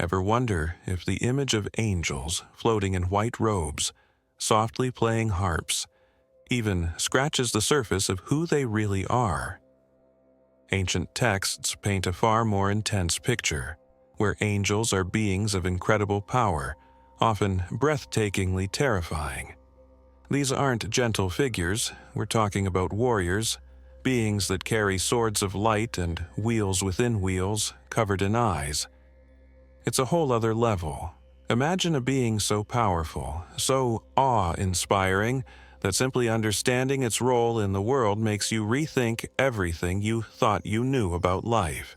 Ever wonder if the image of angels floating in white robes, softly playing harps, even scratches the surface of who they really are? Ancient texts paint a far more intense picture, where angels are beings of incredible power, often breathtakingly terrifying. These aren't gentle figures. We're talking about warriors, beings that carry swords of light and wheels within wheels covered in eyes. It's a whole other level. Imagine a being so powerful, so awe-inspiring, that simply understanding its role in the world makes you rethink everything you thought you knew about life.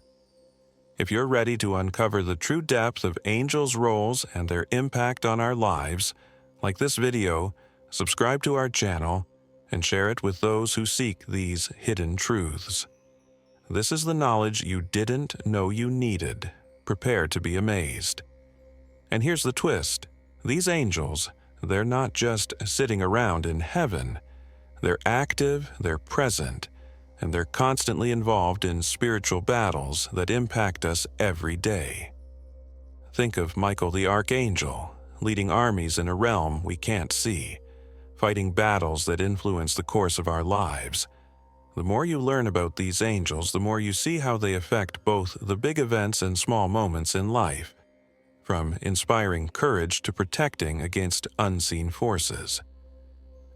If you're ready to uncover the true depth of angels' roles and their impact on our lives, like this video, subscribe to our channel and share it with those who seek these hidden truths. This is the knowledge you didn't know you needed. Prepare to be amazed. And here's the twist. These angels, they're not just sitting around in heaven. They're active, they're present, and they're constantly involved in spiritual battles that impact us every day. Think of Michael the Archangel, leading armies in a realm we can't see, fighting battles that influence the course of our lives. The more you learn about these angels, the more you see how they affect both the big events and small moments in life, from inspiring courage to protecting against unseen forces.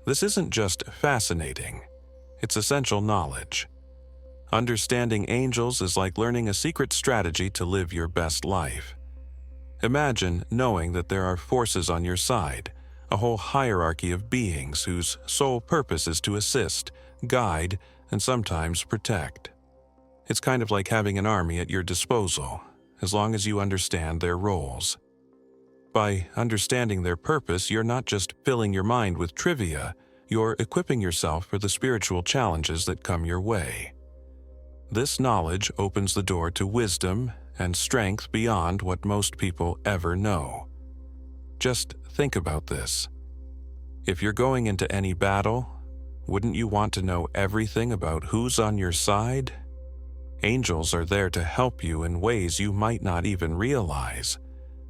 This isn't just fascinating, it's essential knowledge. Understanding angels is like learning a secret strategy to live your best life. Imagine knowing that there are forces on your side, a whole hierarchy of beings whose sole purpose is to assist, guide, and sometimes protect. It's kind of like having an army at your disposal, as long as you understand their roles. By understanding their purpose, you're not just filling your mind with trivia, you're equipping yourself for the spiritual challenges that come your way. This knowledge opens the door to wisdom and strength beyond what most people ever know. Just think about this. If you're going into any battle, wouldn't you want to know everything about who's on your side? Angels are there to help you in ways you might not even realize.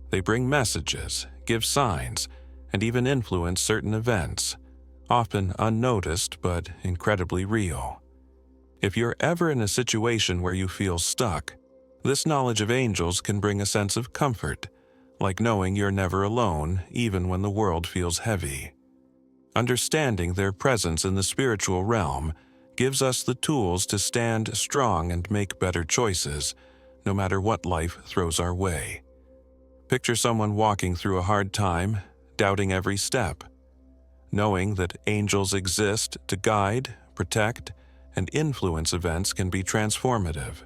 They bring messages, give signs, and even influence certain events, often unnoticed but incredibly real. If you're ever in a situation where you feel stuck, this knowledge of angels can bring a sense of comfort, like knowing you're never alone even when the world feels heavy. Understanding their presence in the spiritual realm gives us the tools to stand strong and make better choices, no matter what life throws our way. Picture someone walking through a hard time, doubting every step. Knowing that angels exist to guide, protect, and influence events can be transformative,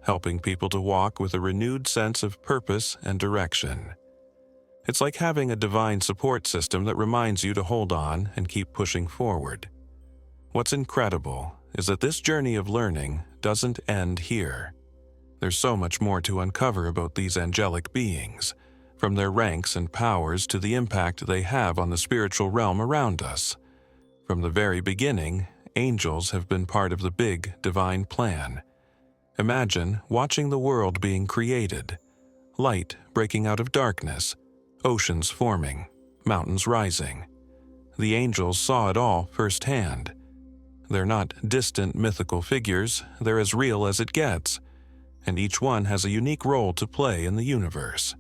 helping people to walk with a renewed sense of purpose and direction. It's like having a divine support system that reminds you to hold on and keep pushing forward. What's incredible is that this journey of learning doesn't end here. There's so much more to uncover about these angelic beings, from their ranks and powers to the impact they have on the spiritual realm around us. From the very beginning, angels have been part of the big divine plan. Imagine watching the world being created, light breaking out of darkness, oceans forming, mountains rising. The angels saw it all firsthand. They're not distant mythical figures, they're as real as it gets, and each one has a unique role to play in the universe.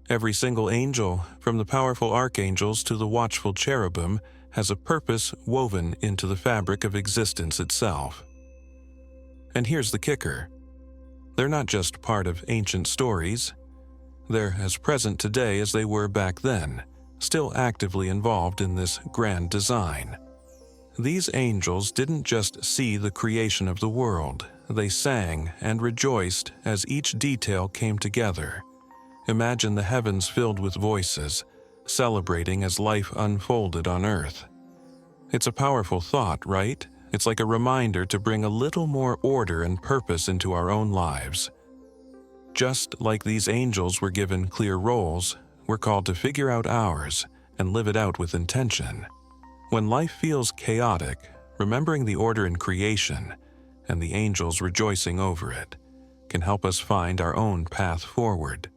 Every single angel, from the powerful archangels to the watchful cherubim, has a purpose woven into the fabric of existence itself. And here's the kicker. They're not just part of ancient stories. They're as present today as they were back then, still actively involved in this grand design. These angels didn't just see the creation of the world, they sang and rejoiced as each detail came together. Imagine the heavens filled with voices, celebrating as life unfolded on earth. It's a powerful thought, right? It's like a reminder to bring a little more order and purpose into our own lives. Just like these angels were given clear roles, we're called to figure out ours and live it out with intention. When life feels chaotic, remembering the order in creation and the angels rejoicing over it can help us find our own path forward.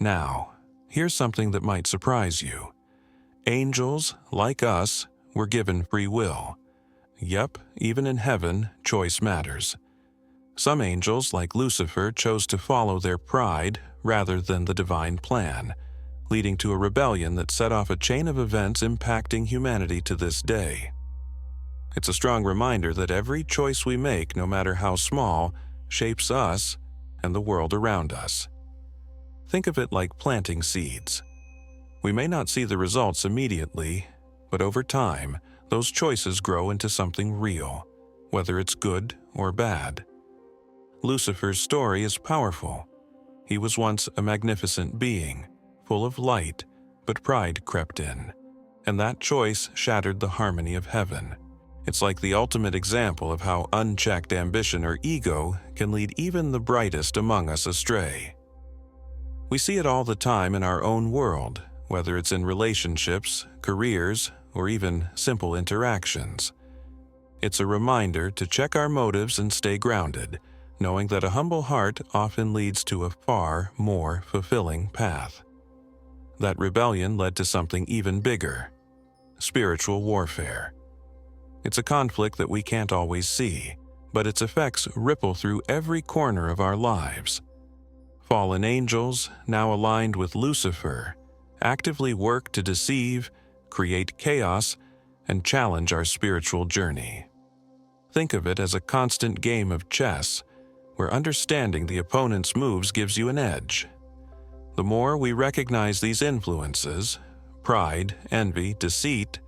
Now, here's something that might surprise you. Angels, like us, were given free will. Yep, even in heaven, choice matters. Some angels, like Lucifer, chose to follow their pride rather than the divine plan, leading to a rebellion that set off a chain of events impacting humanity to this day. It's a strong reminder that every choice we make, no matter how small, shapes us and the world around us. Think of it like planting seeds. We may not see the results immediately, but over time, those choices grow into something real, whether it's good or bad. Lucifer's story is powerful. He was once a magnificent being, full of light, but pride crept in, and that choice shattered the harmony of heaven. It's like the ultimate example of how unchecked ambition or ego can lead even the brightest among us astray. We see it all the time in our own world, whether it's in relationships, careers, or even simple interactions. It's a reminder to check our motives and stay grounded, knowing that a humble heart often leads to a far more fulfilling path. That rebellion led to something even bigger: spiritual warfare. It's a conflict that we can't always see, but its effects ripple through every corner of our lives. Fallen angels, now aligned with Lucifer, actively work to deceive, create chaos, and challenge our spiritual journey. Think of it as a constant game of chess, where understanding the opponent's moves gives you an edge. The more we recognize these influences, pride, envy, deceit,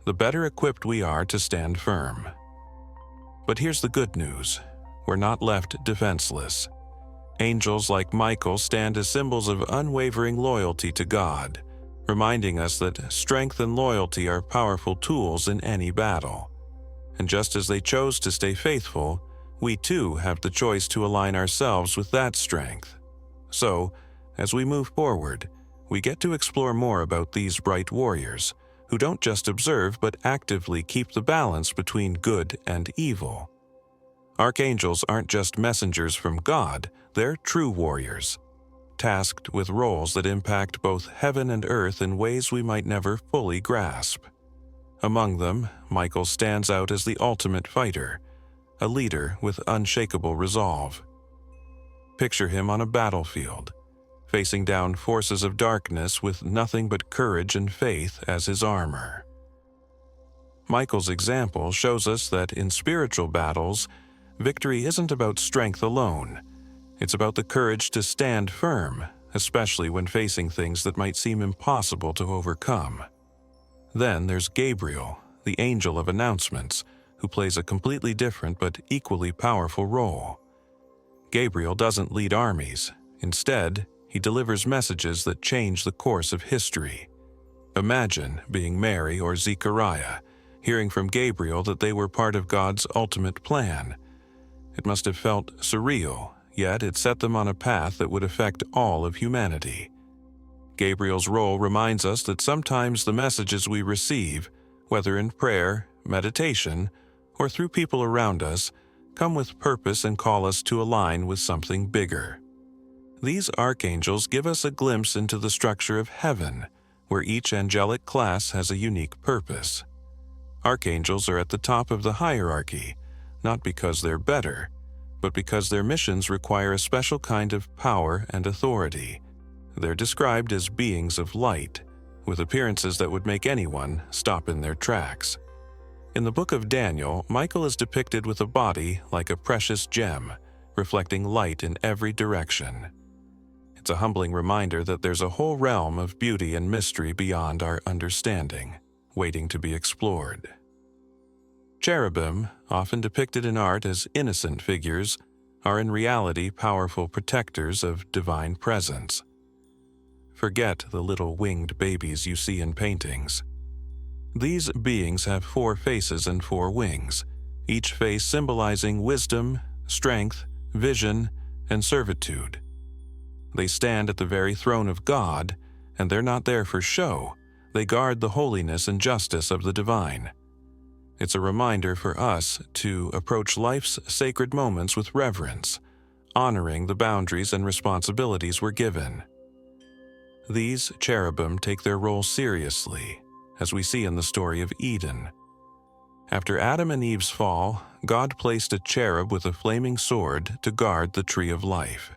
the better equipped we are to stand firm. But here's the good news: we're not left defenseless. Angels like Michael stand as symbols of unwavering loyalty to God, reminding us that strength and loyalty are powerful tools in any battle. And just as they chose to stay faithful, we too have the choice to align ourselves with that strength. So, as we move forward, we get to explore more about these bright warriors, who don't just observe but actively keep the balance between good and evil. Archangels aren't just messengers from God, they're true warriors, tasked with roles that impact both heaven and earth in ways we might never fully grasp. Among them, Michael stands out as the ultimate fighter, a leader with unshakable resolve. Picture him on a battlefield, facing down forces of darkness with nothing but courage and faith as his armor. Michael's example shows us that in spiritual battles, victory isn't about strength alone. It's about the courage to stand firm, especially when facing things that might seem impossible to overcome. Then there's Gabriel, the angel of announcements, who plays a completely different but equally powerful role. Gabriel doesn't lead armies. Instead, he delivers messages that change the course of history. Imagine being Mary or Zechariah, hearing from Gabriel that they were part of God's ultimate plan. It must have felt surreal, yet it set them on a path that would affect all of humanity. Gabriel's role reminds us that sometimes the messages we receive, whether in prayer, meditation, or through people around us, come with purpose and call us to align with something bigger. These archangels give us a glimpse into the structure of heaven, where each angelic class has a unique purpose. Archangels are at the top of the hierarchy, not because they're better, but because their missions require a special kind of power and authority. They're described as beings of light, with appearances that would make anyone stop in their tracks. In the book of Daniel, Michael is depicted with a body like a precious gem, reflecting light in every direction. It's a humbling reminder that there's a whole realm of beauty and mystery beyond our understanding, waiting to be explored. Cherubim, often depicted in art as innocent figures, are in reality powerful protectors of divine presence. Forget the little winged babies you see in paintings. These beings have 4 faces and 4 wings, each face symbolizing wisdom, strength, vision, and servitude. They stand at the very throne of God, and they're not there for show. They guard the holiness and justice of the divine. It's a reminder for us to approach life's sacred moments with reverence, honoring the boundaries and responsibilities we're given. These cherubim take their role seriously, as we see in the story of Eden. After Adam and Eve's fall, God placed a cherub with a flaming sword to guard the tree of life.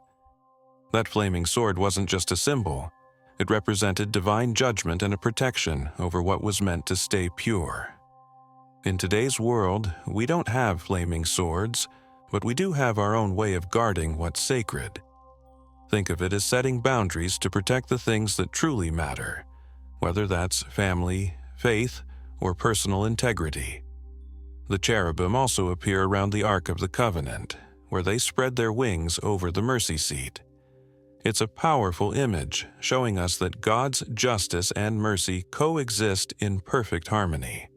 That flaming sword wasn't just a symbol. It represented divine judgment and a protection over what was meant to stay pure. In today's world, we don't have flaming swords, but we do have our own way of guarding what's sacred. Think of it as setting boundaries to protect the things that truly matter, whether that's family, faith, or personal integrity. The cherubim also appear around the Ark of the Covenant, where they spread their wings over the mercy seat. It's a powerful image, showing us that God's justice and mercy coexist in perfect harmony.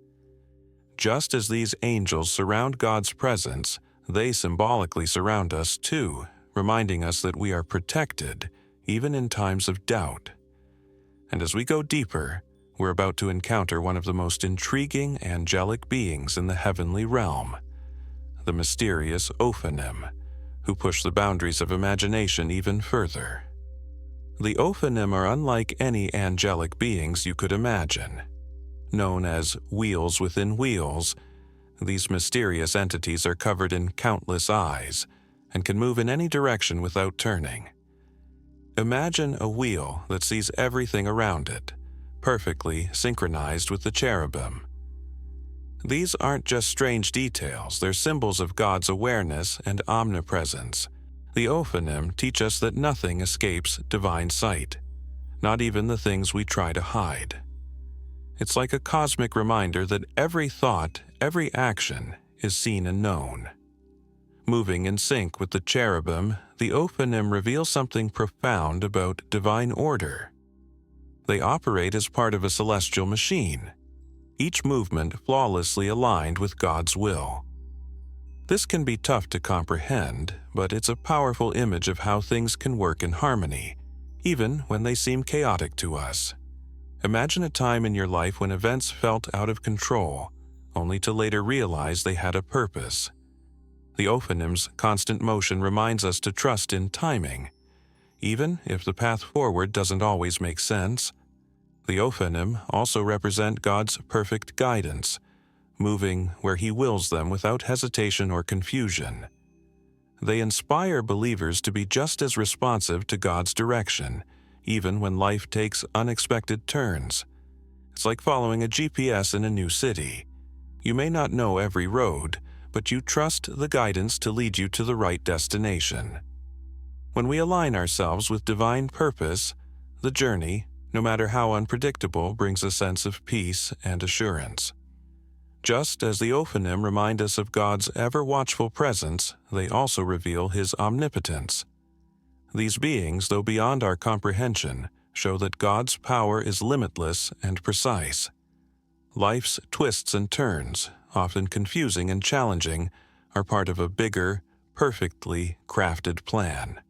Just as these angels surround God's presence, they symbolically surround us too, reminding us that we are protected, even in times of doubt. And as we go deeper, we're about to encounter one of the most intriguing angelic beings in the heavenly realm, the mysterious Ophanim, who push the boundaries of imagination even further. The Ophanim are unlike any angelic beings you could imagine. Known as wheels within wheels, these mysterious entities are covered in countless eyes and can move in any direction without turning. Imagine a wheel that sees everything around it, perfectly synchronized with the cherubim. These aren't just strange details, they're symbols of God's awareness and omnipresence. The Ophanim teach us that nothing escapes divine sight, not even the things we try to hide. It's like a cosmic reminder that every thought, every action is seen and known. Moving in sync with the cherubim, the Ophanim reveal something profound about divine order. They operate as part of a celestial machine, each movement flawlessly aligned with God's will. This can be tough to comprehend, but it's a powerful image of how things can work in harmony, even when they seem chaotic to us. Imagine a time in your life when events felt out of control, only to later realize they had a purpose. The Ophanim's constant motion reminds us to trust in timing, even if the path forward doesn't always make sense. The Ophanim also represent God's perfect guidance, moving where He wills them without hesitation or confusion. They inspire believers to be just as responsive to God's direction, even when life takes unexpected turns. It's like following a GPS in a new city. You may not know every road, but you trust the guidance to lead you to the right destination. When we align ourselves with divine purpose, the journey, no matter how unpredictable, brings a sense of peace and assurance. Just as the Ophanim remind us of God's ever-watchful presence, they also reveal His omnipotence. These beings, though beyond our comprehension, show that God's power is limitless and precise. Life's twists and turns, often confusing and challenging, are part of a bigger, perfectly crafted plan.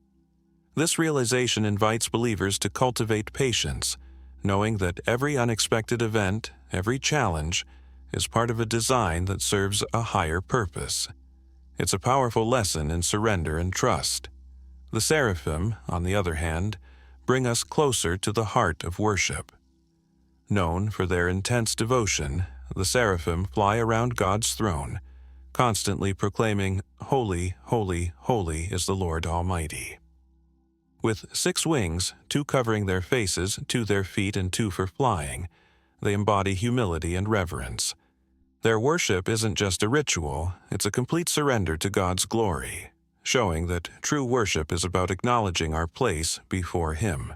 This realization invites believers to cultivate patience, knowing that every unexpected event, every challenge, is part of a design that serves a higher purpose. It's a powerful lesson in surrender and trust. The seraphim, on the other hand, bring us closer to the heart of worship. Known for their intense devotion, the seraphim fly around God's throne, constantly proclaiming, "Holy, holy, holy is the Lord Almighty." With 6 wings, 2 covering their faces, 2 their feet, and 2 for flying, they embody humility and reverence. Their worship isn't just a ritual, it's a complete surrender to God's glory, showing that true worship is about acknowledging our place before Him.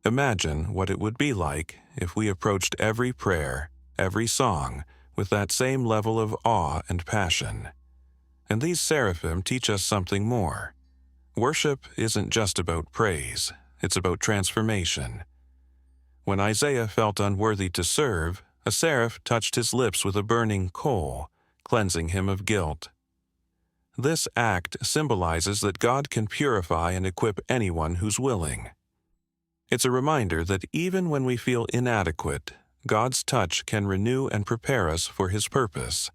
Imagine what it would be like if we approached every prayer, every song, with that same level of awe and passion. And these seraphim teach us something more. Worship isn't just about praise, it's about transformation. When Isaiah felt unworthy to serve, a seraph touched his lips with a burning coal, cleansing him of guilt. This act symbolizes that God can purify and equip anyone who's willing. It's a reminder that even when we feel inadequate, God's touch can renew and prepare us for His purpose.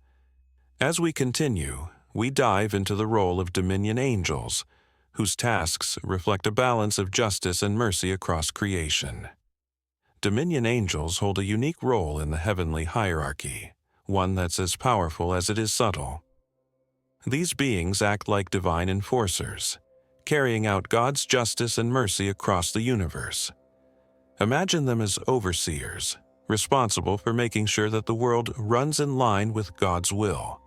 As we continue, we dive into the role of dominion angels, whose tasks reflect a balance of justice and mercy across creation. Dominion angels hold a unique role in the heavenly hierarchy, one that's as powerful as it is subtle. These beings act like divine enforcers, carrying out God's justice and mercy across the universe. Imagine them as overseers, responsible for making sure that the world runs in line with God's will.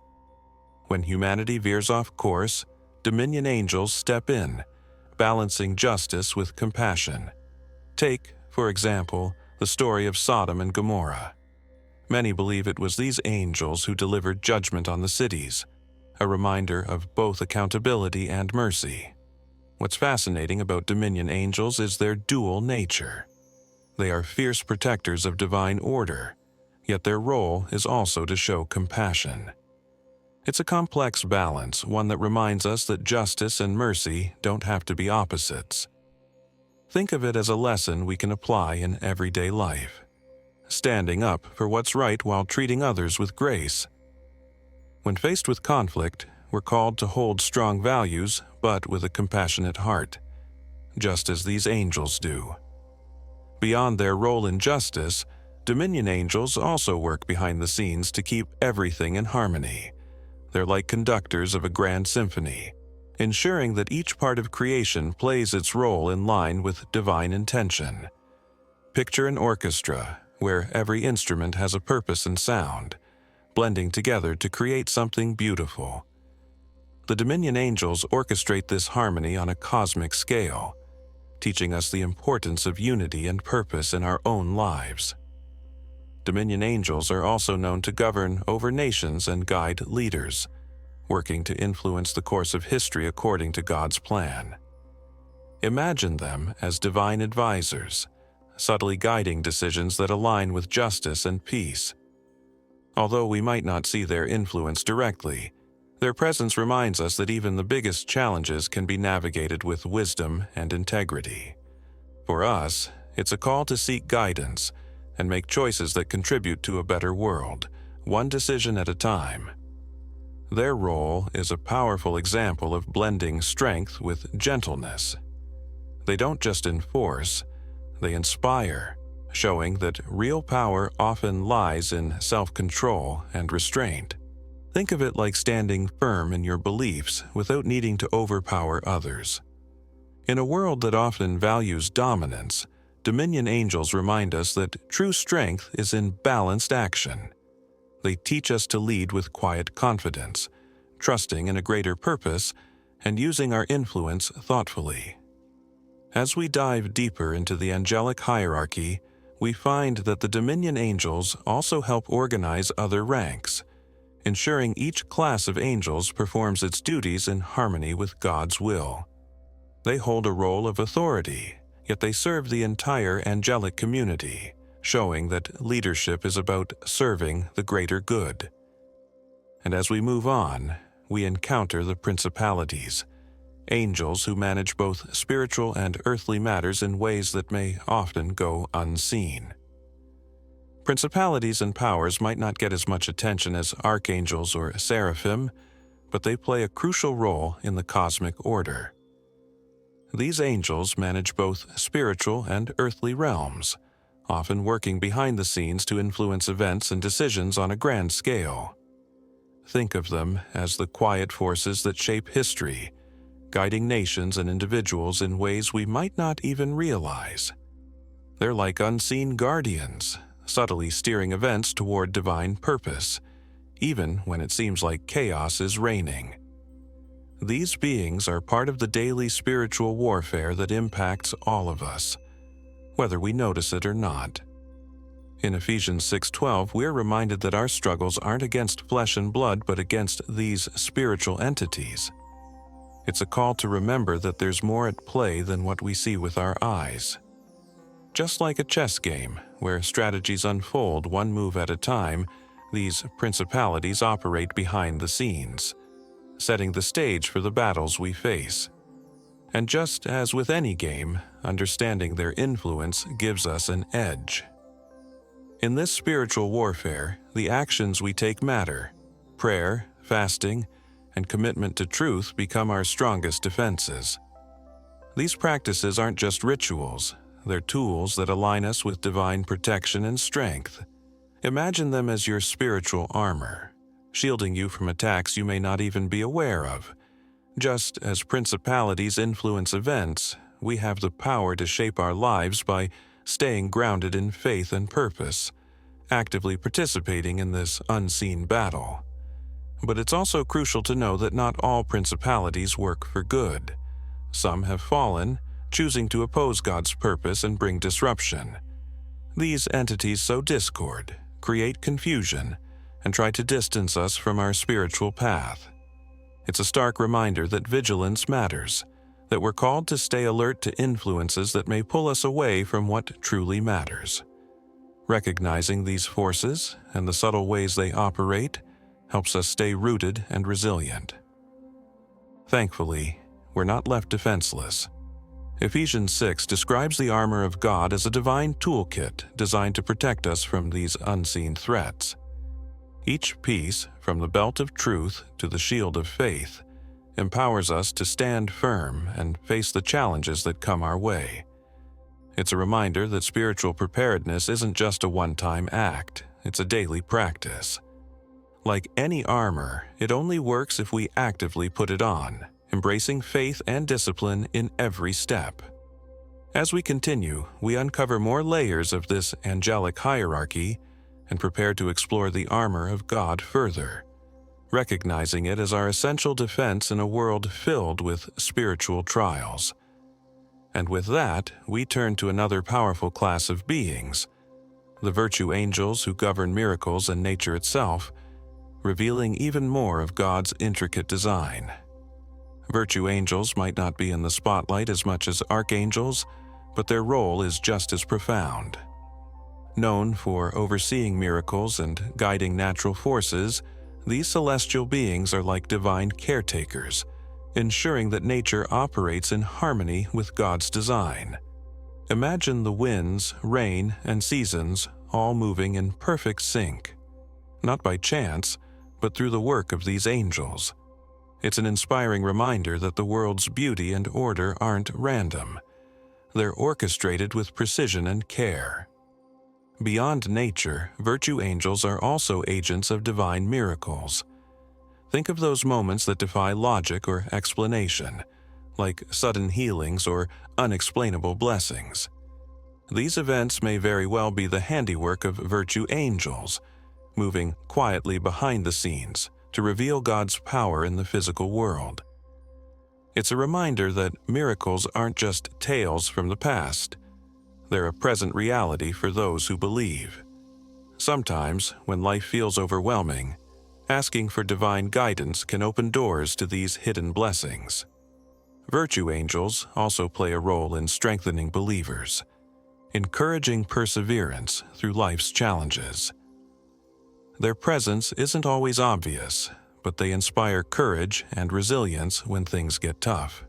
When humanity veers off course, dominion angels step in, balancing justice with compassion. Take, for example, the story of Sodom and Gomorrah. Many believe it was these angels who delivered judgment on the cities, a reminder of both accountability and mercy. What's fascinating about dominion angels is their dual nature. They are fierce protectors of divine order, yet their role is also to show compassion. It's a complex balance, one that reminds us that justice and mercy don't have to be opposites. Think of it as a lesson we can apply in everyday life, standing up for what's right while treating others with grace. When faced with conflict, we're called to hold strong values, but with a compassionate heart, just as these angels do. Beyond their role in justice, dominion angels also work behind the scenes to keep everything in harmony. They're like conductors of a grand symphony, ensuring that each part of creation plays its role in line with divine intention. Picture an orchestra, where every instrument has a purpose and sound, blending together to create something beautiful. The dominion angels orchestrate this harmony on a cosmic scale, teaching us the importance of unity and purpose in our own lives. Dominion angels are also known to govern over nations and guide leaders, working to influence the course of history according to God's plan. Imagine them as divine advisors, subtly guiding decisions that align with justice and peace. Although we might not see their influence directly, their presence reminds us that even the biggest challenges can be navigated with wisdom and integrity. For us, it's a call to seek guidance and make choices that contribute to a better world, one decision at a time. Their role is a powerful example of blending strength with gentleness. They don't just enforce, they inspire, showing that real power often lies in self-control and restraint. Think of it like standing firm in your beliefs without needing to overpower others. In a world that often values dominance, dominion angels remind us that true strength is in balanced action. They teach us to lead with quiet confidence, trusting in a greater purpose and using our influence thoughtfully. As we dive deeper into the angelic hierarchy, we find that the dominion angels also help organize other ranks, ensuring each class of angels performs its duties in harmony with God's will. They hold a role of authority, yet they serve the entire angelic community, showing that leadership is about serving the greater good. And as we move on, we encounter the principalities, angels who manage both spiritual and earthly matters in ways that may often go unseen. Principalities and powers might not get as much attention as archangels or seraphim, but they play a crucial role in the cosmic order. These angels manage both spiritual and earthly realms, often working behind the scenes to influence events and decisions on a grand scale. Think of them as the quiet forces that shape history, guiding nations and individuals in ways we might not even realize. They're like unseen guardians, subtly steering events toward divine purpose, even when it seems like chaos is reigning. These beings are part of the daily spiritual warfare that impacts all of us, whether we notice it or not. In Ephesians 6:12, we're reminded that our struggles aren't against flesh and blood, but against these spiritual entities. It's a call to remember that there's more at play than what we see with our eyes. Just like a chess game, where strategies unfold one move at a time, these principalities operate behind the scenes, setting the stage for the battles we face. And just as with any game, understanding their influence gives us an edge. In this spiritual warfare, the actions we take matter. Prayer, fasting, and commitment to truth become our strongest defenses. These practices aren't just rituals, they're tools that align us with divine protection and strength. Imagine them as your spiritual armor, shielding you from attacks you may not even be aware of. Just as principalities influence events, we have the power to shape our lives by staying grounded in faith and purpose, actively participating in this unseen battle. But it's also crucial to know that not all principalities work for good. Some have fallen, choosing to oppose God's purpose and bring disruption. These entities sow discord, create confusion, and try to distance us from our spiritual path. It's a stark reminder that vigilance matters, that we're called to stay alert to influences that may pull us away from what truly matters. Recognizing these forces and the subtle ways they operate helps us stay rooted and resilient. Thankfully, we're not left defenseless. Ephesians 6 describes the armor of God as a divine toolkit designed to protect us from these unseen threats. Each piece, from the belt of truth to the shield of faith, empowers us to stand firm and face the challenges that come our way. It's a reminder that spiritual preparedness isn't just a one-time act, it's a daily practice. Like any armor, it only works if we actively put it on, embracing faith and discipline in every step. As we continue, we uncover more layers of this angelic hierarchy and prepare to explore the armor of God further, recognizing it as our essential defense in a world filled with spiritual trials. And with that, we turn to another powerful class of beings, the virtue angels who govern miracles and nature itself, revealing even more of God's intricate design. Virtue angels might not be in the spotlight as much as archangels, but their role is just as profound. Known for overseeing miracles and guiding natural forces, these celestial beings are like divine caretakers, ensuring that nature operates in harmony with God's design. Imagine the winds, rain, and seasons all moving in perfect sync, not by chance, but through the work of these angels. It's an inspiring reminder that the world's beauty and order aren't random. They're orchestrated with precision and care. Beyond nature, virtue angels are also agents of divine miracles. Think of those moments that defy logic or explanation, like sudden healings or unexplainable blessings. These events may very well be the handiwork of virtue angels, moving quietly behind the scenes to reveal God's power in the physical world. It's a reminder that miracles aren't just tales from the past. They're a present reality for those who believe. Sometimes, when life feels overwhelming, asking for divine guidance can open doors to these hidden blessings. Virtue angels also play a role in strengthening believers, encouraging perseverance through life's challenges. Their presence isn't always obvious, but they inspire courage and resilience when things get tough.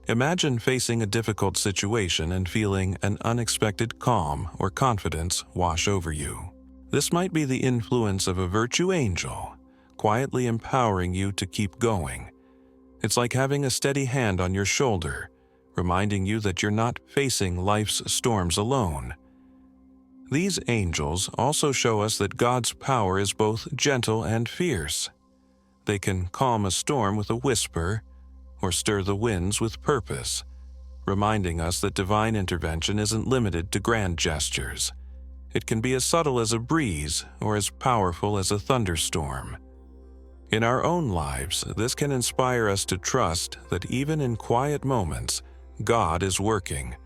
Imagine facing a difficult situation and feeling an unexpected calm or confidence wash over you. This might be the influence of a virtue angel, quietly empowering you to keep going. It's like having a steady hand on your shoulder, reminding you that you're not facing life's storms alone. These angels also show us that God's power is both gentle and fierce. They can calm a storm with a whisper or stir the winds with purpose, reminding us that divine intervention isn't limited to grand gestures. It can be as subtle as a breeze or as powerful as a thunderstorm. In our own lives, this can inspire us to trust that even in quiet moments, God is working,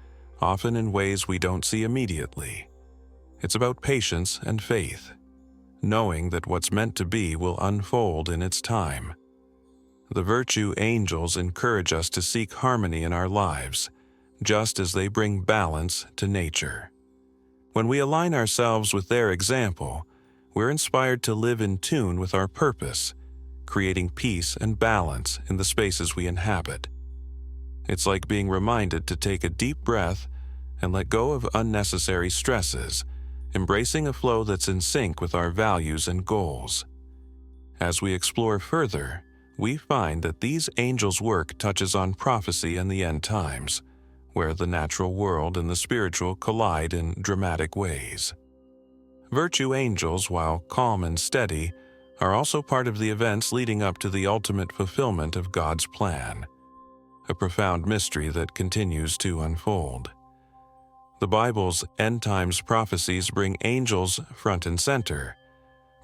often in ways we don't see immediately. It's about patience and faith, knowing that what's meant to be will unfold in its time. The virtue angels encourage us to seek harmony in our lives, just as they bring balance to nature. When we align ourselves with their example, we're inspired to live in tune with our purpose, creating peace and balance in the spaces we inhabit. It's like being reminded to take a deep breath and let go of unnecessary stresses, embracing a flow that's in sync with our values and goals. As we explore further, we find that these angels' work touches on prophecy and the end times, where the natural world and the spiritual collide in dramatic ways. Virtue angels, while calm and steady, are also part of the events leading up to the ultimate fulfillment of God's plan, a profound mystery that continues to unfold. The Bible's end times prophecies bring angels front and center,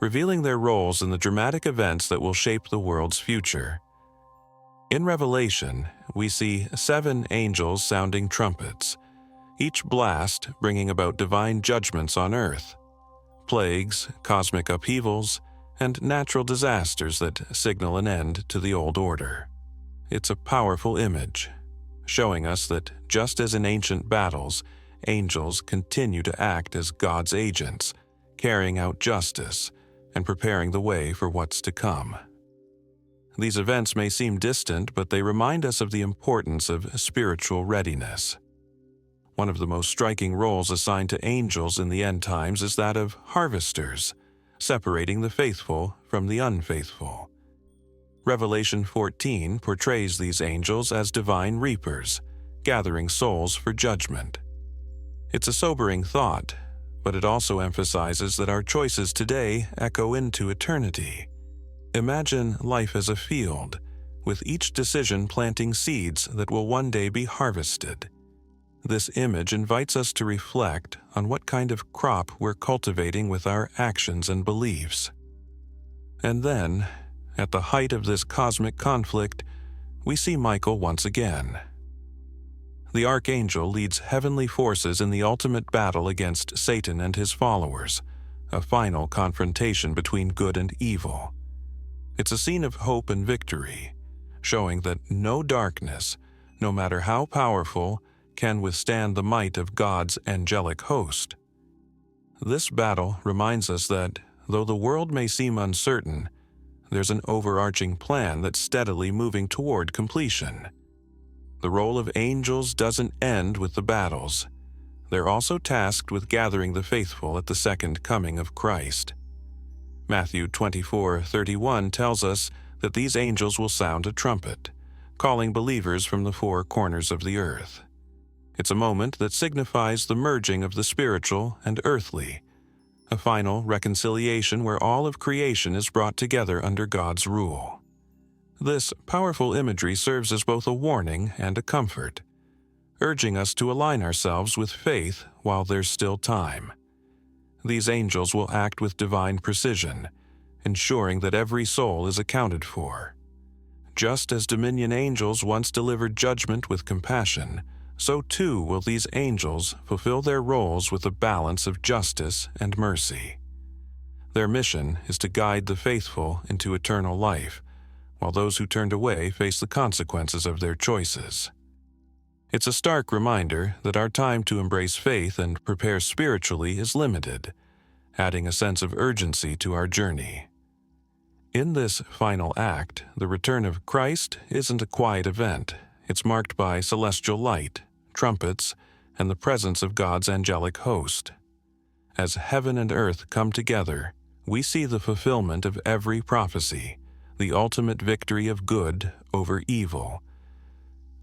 revealing their roles in the dramatic events that will shape the world's future. In Revelation, we see 7 angels sounding trumpets, each blast bringing about divine judgments on earth, plagues, cosmic upheavals, and natural disasters that signal an end to the old order. It's a powerful image, showing us that just as in ancient battles, angels continue to act as God's agents, carrying out justice and preparing the way for what's to come. These events may seem distant, but they remind us of the importance of spiritual readiness. One of the most striking roles assigned to angels in the end times is that of harvesters, separating the faithful from the unfaithful. Revelation 14 portrays these angels as divine reapers, gathering souls for judgment. It's a sobering thought, but it also emphasizes that our choices today echo into eternity. Imagine life as a field, with each decision planting seeds that will one day be harvested. This image invites us to reflect on what kind of crop we're cultivating with our actions and beliefs. And then, at the height of this cosmic conflict, we see Michael once again. The archangel leads heavenly forces in the ultimate battle against Satan and his followers, a final confrontation between good and evil. It's a scene of hope and victory, showing that no darkness, no matter how powerful, can withstand the might of God's angelic host. This battle reminds us that, though the world may seem uncertain, there's an overarching plan that's steadily moving toward completion. The role of angels doesn't end with the battles. They're also tasked with gathering the faithful at the second coming of Christ. Matthew 24:31 tells us that these angels will sound a trumpet, calling believers from the 4 corners of the earth. It's a moment that signifies the merging of the spiritual and earthly, a final reconciliation where all of creation is brought together under God's rule. This powerful imagery serves as both a warning and a comfort, urging us to align ourselves with faith while there's still time. These angels will act with divine precision, ensuring that every soul is accounted for. Just as dominion angels once delivered judgment with compassion, so too will these angels fulfill their roles with a balance of justice and mercy. Their mission is to guide the faithful into eternal life, while those who turned away face the consequences of their choices. It's a stark reminder that our time to embrace faith and prepare spiritually is limited, adding a sense of urgency to our journey. In this final act, the return of Christ isn't a quiet event. It's marked by celestial light, trumpets, and the presence of God's angelic host. As heaven and earth come together, we see the fulfillment of every prophecy, the ultimate victory of good over evil.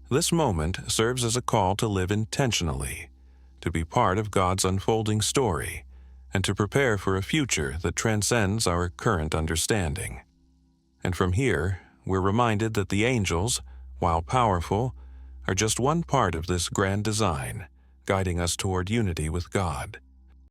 This moment serves as a call to live intentionally, to be part of God's unfolding story, and to prepare for a future that transcends our current understanding. And from here, we're reminded that the angels, while powerful, are just one part of this grand design, guiding us toward unity with God.